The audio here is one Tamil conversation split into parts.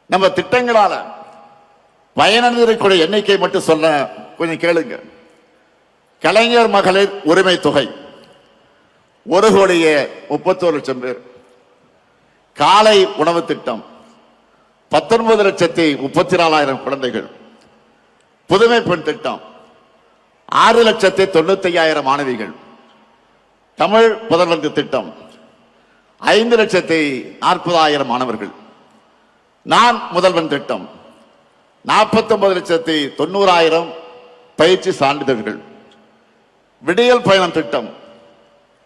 நம்ம திட்டங்களால பயனடைந்திருக்கிற எண்ணிக்கை மட்டும் சொல்ல கொஞ்சம் கேளுங்க. கலைஞர் மகளிர் உரிமை தொகை 1,31,00,000 பேர். காலை உணவு திட்டம் 19,34,000 குழந்தைகள். புதுமை பெண் திட்டம் 6,95,000 மாணவிகள். தமிழ் புதல்வன் திட்டம் 5,40,000 மாணவர்கள். நான் முதல்வன் திட்டம் 49,90,000 பயிற்சி சான்றிதழ்கள். விடியல் பயணம் திட்டம்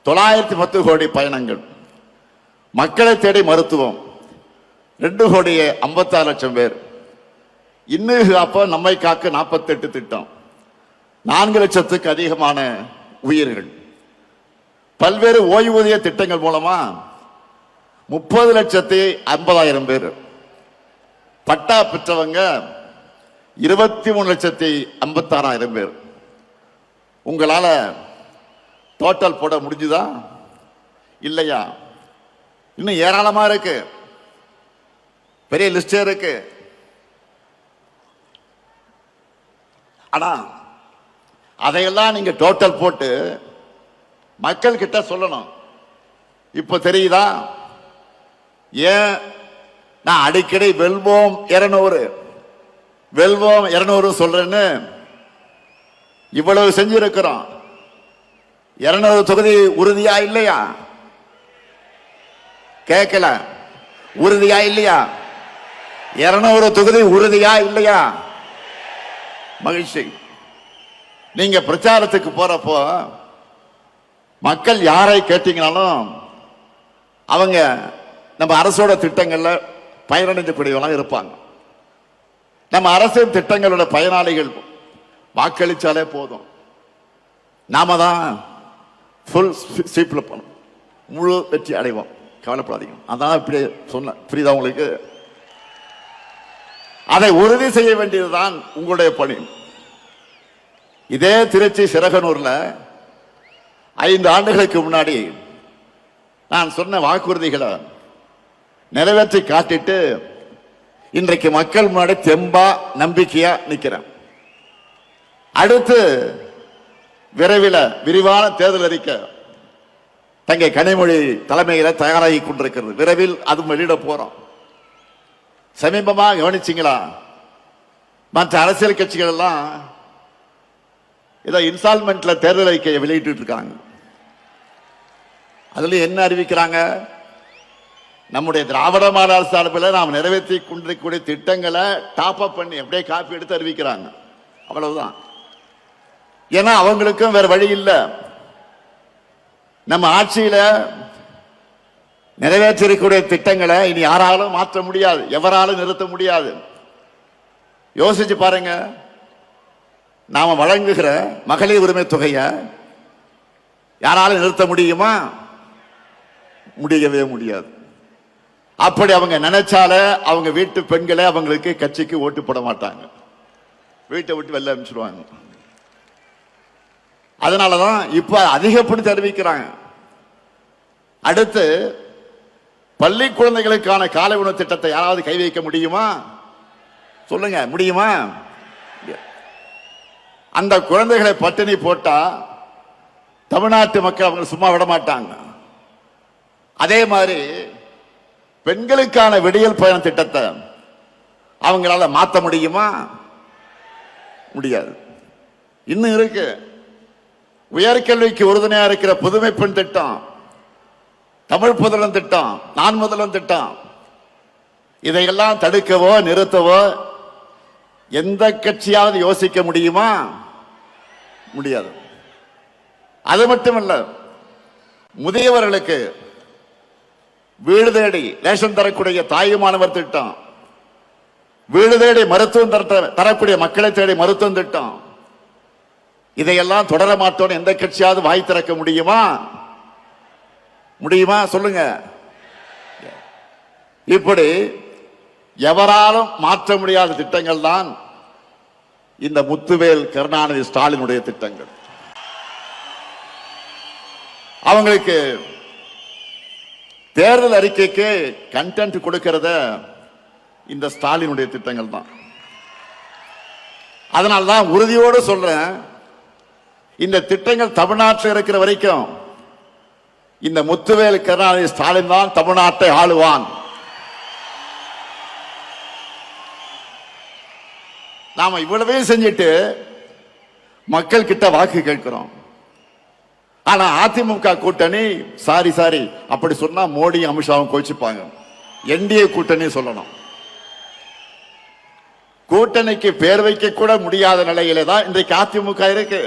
910 கோடி பயணங்கள். மக்களை தேடி மருத்துவம் 2,56,00,000 பேர். இன்னும் காப்ப நம்மை காக்க 48 திட்டம் 4 லட்சத்துக்கு அதிகமான உயிர்கள். பல்வேறு ஓய்வூதிய திட்டங்கள் மூலமா 30,50,000 பேர். பட்டா பெற்றவங்க 23,56,000 பேர். உங்களால டோட்டல் போட முடிஞ்சுதா இல்லையா? இன்னும் ஏராளமா இருக்கு, பெரிய லிஸ்டே இருக்கு. ஆனா அதையெல்லாம் நீங்க டோட்டல் போட்டு மக்கள் கிட்ட சொல்லணும். இப்ப தெரியுதா ஏன் நான் அடிக்கடி வெல்வோம் 200 வெல்வோம் 200 சொல்றேன்னு? இவ்வளவு செஞ்சிருக்கிறோம். 200 தொகுதி உறுதியா இல்லையா? கேட்கல. உறுதியா இல்லையா? 200 தொகுதி உறுதியா இல்லையா? மகிழ்ச்சி. நீங்க பிரச்சாரத்துக்கு போறப்போ மக்கள் யாரை கேட்டீங்கனாலும் அவங்க நம்ம அரசோட திட்டங்கள்ல பயனடைஞ்சக்கூடியவங்க இருப்பாங்க. நம்ம அரசின் திட்டங்களோட பயனாளிகள் வாக்களிச்சாலே போதும். நாம தான் ஃபுல் ஸ்வீப்ல போனோம், முழு வெற்றி அடைவோம். கவலைப்படாதீங்க. அதான் இப்படி சொன்ன புரியுதா உங்களுக்கு? அதை உறுதி செய்ய வேண்டியதுதான் உங்களுடைய பணி. இதே திருச்சி சிறகனூர்ல 5 ஆண்டுகளுக்கு முன்னாடி நான் சொன்ன வாக்குறுதிகளை நிறைவேற்றி காட்டிட்டு இன்றைக்கு மக்கள் முன்னாடி தெம்பா நம்பிக்கையா நிக்கிறேன். அடுத்து விரைவில் விரிவான தேர்தல் அறிக்கை தங்கை கனிமொழி தலைமையில தயாராகி கொண்டிருக்கிறது. விரைவில் அது வெளியிட போறோம். சமீபமா கவனிச்சிங்களா? மற்ற அரசியல் கட்சிகள் எல்லாம் ஏதோ இன்ஸ்டால்மெண்ட்ல தேர்தல் அறிக்கையை வெளியிட்டு இருக்காங்க. அதுல என்ன அறிவிக்கிறாங்க? நம்முடைய திராவிட மாடல் சார்பில் நாம் நிறைவேற்றி கொண்டிருக்கக்கூடிய திட்டங்களை டாப் அப் பண்ணி அப்படியே காப்பி எடுத்து அறிவிக்கிறாங்க. அவ்வளவுதான். ஏன்னா அவங்களுக்கும் வேற வழி இல்லை. நம்ம ஆட்சியில நிறைவேற்றிருக்கக்கூடிய திட்டங்களை இனி யாராலும் மாற்ற முடியாது, எவராலும் நிறுத்த முடியாது. யோசிச்சு பாருங்க. நாம வழங்குகிற மகளிர் உரிமை தொகையை யாராலும் நிறுத்த முடியுமா? முடியவே முடியாது. அப்படி அவங்க நினைச்சால அவங்க வீட்டு பெண்களை அவங்களுக்கு கட்சிக்கு ஓட்டு போட மாட்டாங்க, வீட்டை விட்டு வெளில அனுப்பிச்சிடுவாங்க. அதனாலதான் இப்ப அதிகப்படுத்தி அறிவிக்கிறாங்க. அடுத்து பள்ளி குழந்தைகளுக்கான காலை உணவு திட்டத்தை யாராவது கை வைக்க முடியுமா? சொல்லுங்க, முடியுமா? அந்த குழந்தைகளை பட்டினி போட்டா தமிழ்நாட்டு மக்கள் அவங்க சும்மா விட மாட்டாங்க. அதே மாதிரி பெண்களுக்கான விடியல் பயண திட்டத்தை அவங்களால மாற்ற முடியுமா? முடியாது. இன்னும் இருக்கு. உயர்கல்விக்கு உறுதுணையா இருக்கிற புதுமை பெண் திட்டம், தமிழ் புதல்வன் திட்டம், நான் முதல்வன் திட்டம், இதையெல்லாம் தடுக்கவோ நிறுத்தவோ எந்த கட்சியாவது யோசிக்க முடியுமா? முடியாது. அது மட்டுமல்ல, முதியவர்களுக்கு வீடு தேடி ரேஷன் தரக்கூடிய தாயுமானவர் திட்டம், வீடு தேடி மருத்துவம் தரக்கூடிய மக்களை தேடி மருத்துவம் திட்டம், இதையெல்லாம் தொடர மாட்டோம் எந்த கட்சியாவது வாய் திறக்க முடியுமா? முடியுமா? சொல்லுங்க. இப்படி எவராலும் மாற்ற முடியாத திட்டங்கள் தான் இந்த முத்துவேல் கருணாநிதி ஸ்டாலினுடைய திட்டங்கள். அவங்களுக்கு தேர்தல் அறிக்கைக்கு கண்டென்ட் கொடுக்கிறத இந்த ஸ்டாலினுடைய திட்டங்கள் தான். அதனால்தான் உறுதியோடு சொல்றேன், இந்த திட்டங்கள் தமிழ்நாட்டில் இருக்கிற வரைக்கும் இந்த முத்துவேல் கருணாநிதி ஸ்டாலின் தான் தமிழ்நாட்டை ஆளுவான். நாம இவ்வளவையும் செஞ்சுட்டு மக்கள் கிட்ட வாக்கு கேட்கிறோம். ஆனா அதிமுக கூட்டணி சாரி அப்படி சொன்னா மோடி அமித்ஷாவும் கோச்சிப்பாங்க. என்டிஏ கூட்டணி சொல்லணும். கூட்டணிக்கு பேர் வைக்க கூட முடியாத நிலையில தான் இன்றைக்கு அதிமுக இருக்கு.